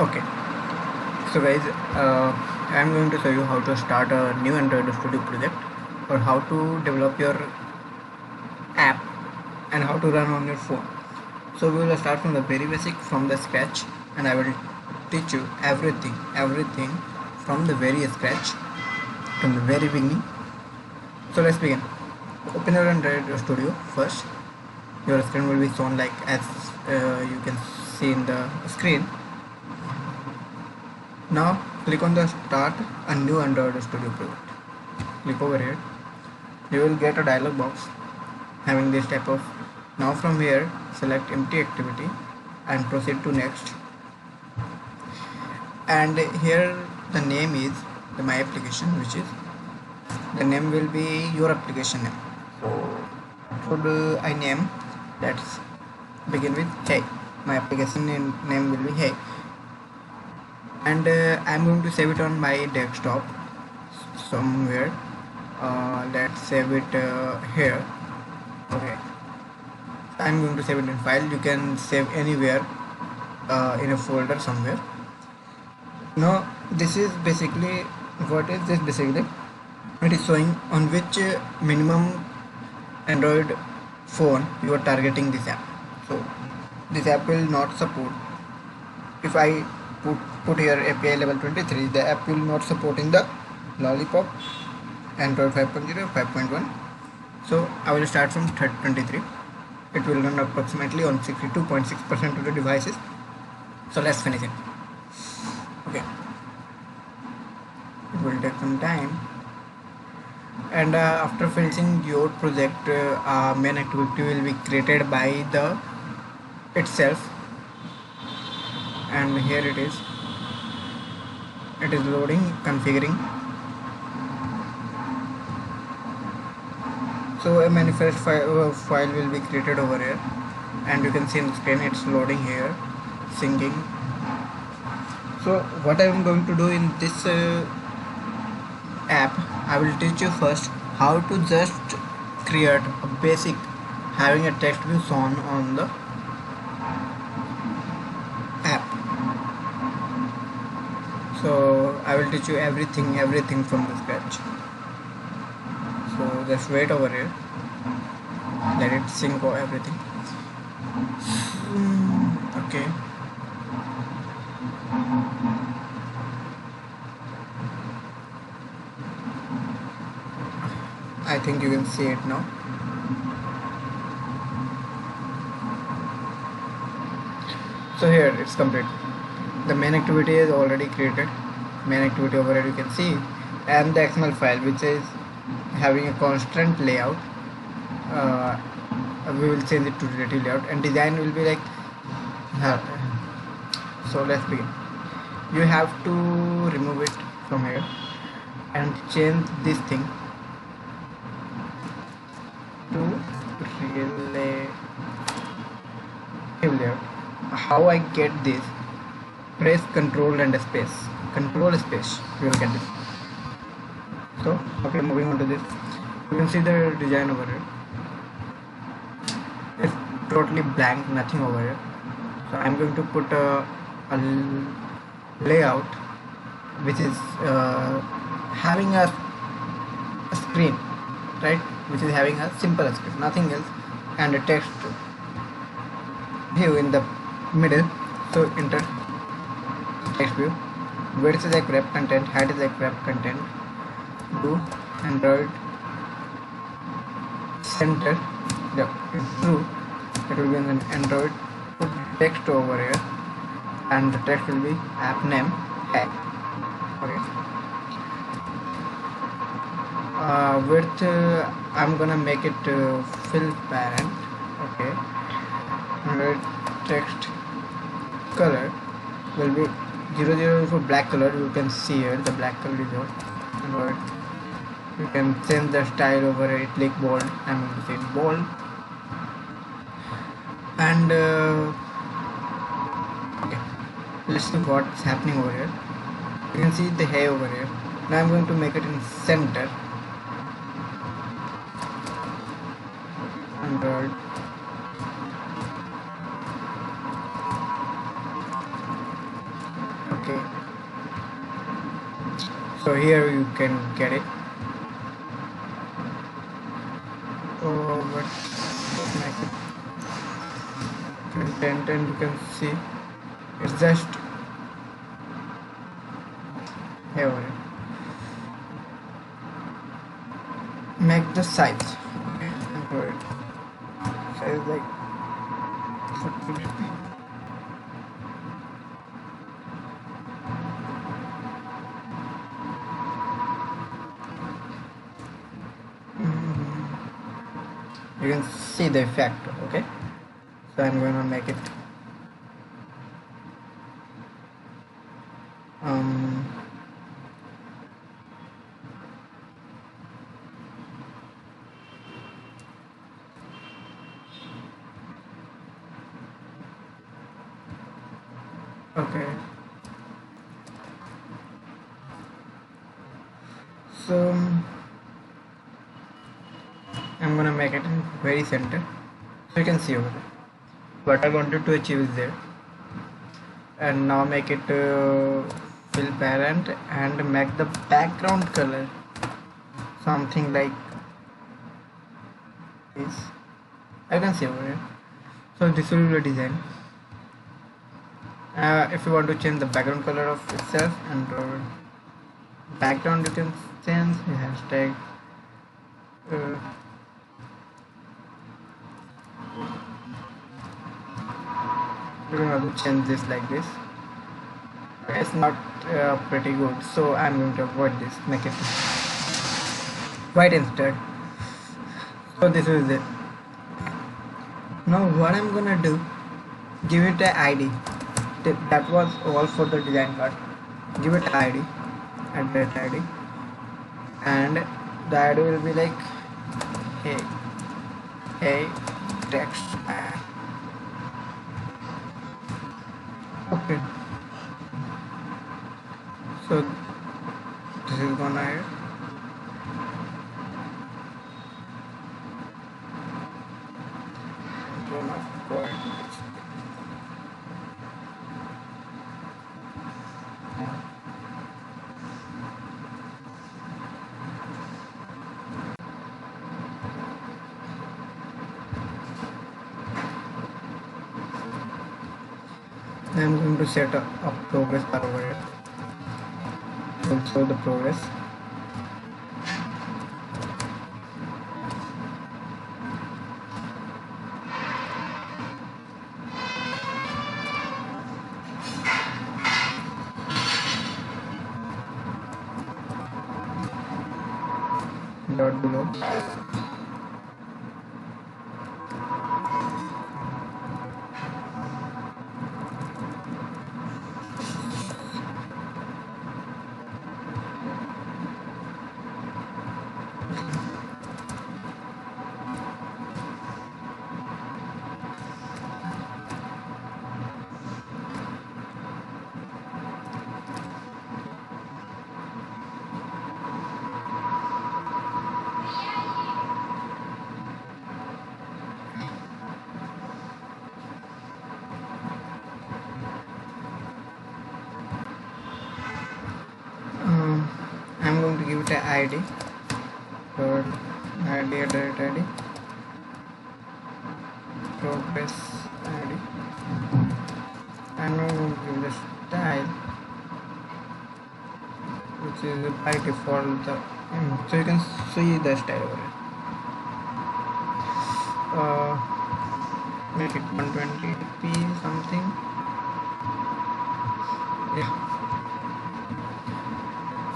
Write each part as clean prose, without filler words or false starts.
Okay, so guys, I'm going to show you how to start a new Android Studio project, or how to develop your app and how to run on your phone. So we will start from the very basic, from the scratch, and I will teach you everything from the very scratch, from the very beginning. So let's begin. Open your Android Studio first. Your screen will be shown like as you can see in the screen. Now click on the start a new Android Studio project. Click over here. You will get a dialog box having this type of. Now from here select empty activity and proceed to next. And here the name is my application, which is the name will be your application name. So should I name? Let's begin with Hey. My application name will be Hey, and I'm going to save it on my desktop somewhere. Let's save it here. Okay, I'm going to save it in file. You can save anywhere in a folder somewhere. Now this is basically, what is this basically? It is showing on which minimum Android phone you are targeting this app. So this app will not support. If I put here API level 23, the app will not support in the Lollipop Android 5.0 5.1. So I will start from 23. It will run approximately on 62.6% of the devices. So let's finish it. Okay, it will take some time. And after finishing your project, main activity will be created by the itself. And here it is loading, configuring. So a manifest file will be created over here, and you can see on the screen it's loading here, syncing. So what I am going to do in this app, I will teach you first how to just create a basic having a text view shown on the app. So I will teach you everything from the scratch. So just wait over here, let it sync or everything. Okay, I think you can see it now. So here it's complete. The main activity is already created. Main activity over here you can see, and the XML file which is having a constant layout. We will change it to relative layout, and design will be like so let's begin. You have to remove it from here and change this thing to relative layout. How I get this? Press Control and space. Control space. You will get this. So okay, moving on to this. You can see the design over here. It's totally blank, nothing over here. So I'm going to put a layout which is having a screen, right? Which is having a simple screen, nothing else, and a text view in the middle. So enter text view. Width is like wrap content, height is like wrap content. Do Android center. Yeah, it's true. It will be an Android. Put text over here, and the text will be app name. Hey. Okay. Width, I'm gonna make it fill parent. Okay. Android text color will be 00 for black color. You can see here the black color is yours. Android. You can change the style over here. Click bold. I'm going to say it bold. And okay, let's see what's happening over here. You can see the Hey over here. Now I'm going to make it in center. Android Okay, so here you can get it. Oh, but make it content, and you can see it's just here. Make the size. Okay, and size like 40. You can see the effect. Okay, so I'm gonna make it um okay, so I'm gonna make it in very center, so you can see over there what I wanted to achieve is there. And now make it fill parent and make the background color something like this. I can see over here. So this will be a design. If you want to change the background color of itself and background, you can change the hashtag. You can also change this like this. It's not pretty good, so I'm going to avoid this. Make it white instead. So this is it. Now what I'm gonna do, give it an ID. That was all for the design part. Give it ID, address ID, and the ID will be like hey text. Okay, so this is gonna add. I'm going to set a progress bar over here. Will show the progress. Dot below. I'm going to give it an ID. So ID, progress ID. I'm now going to give the style, which is by default the so you can see the style over it. Make it 120p something. Yeah.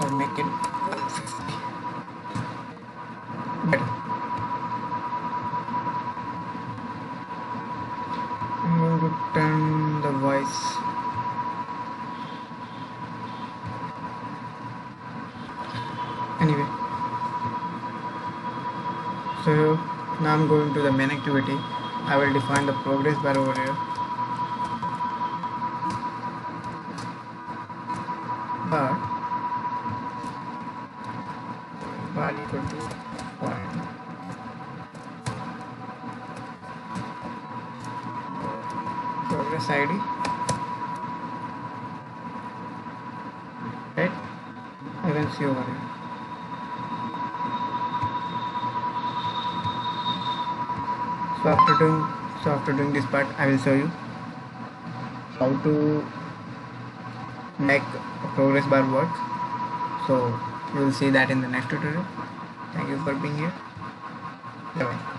Or make it 150. Better. I'm going to turn the voice. Anyway, so now I'm going to the main activity. I will define the progress bar over here. But bar equal to point. Progress ID. right? You can see over here. So after doing this part, I will show you how to make a progress bar work. So you will see that in the next tutorial. Thank you for being here. Bye bye.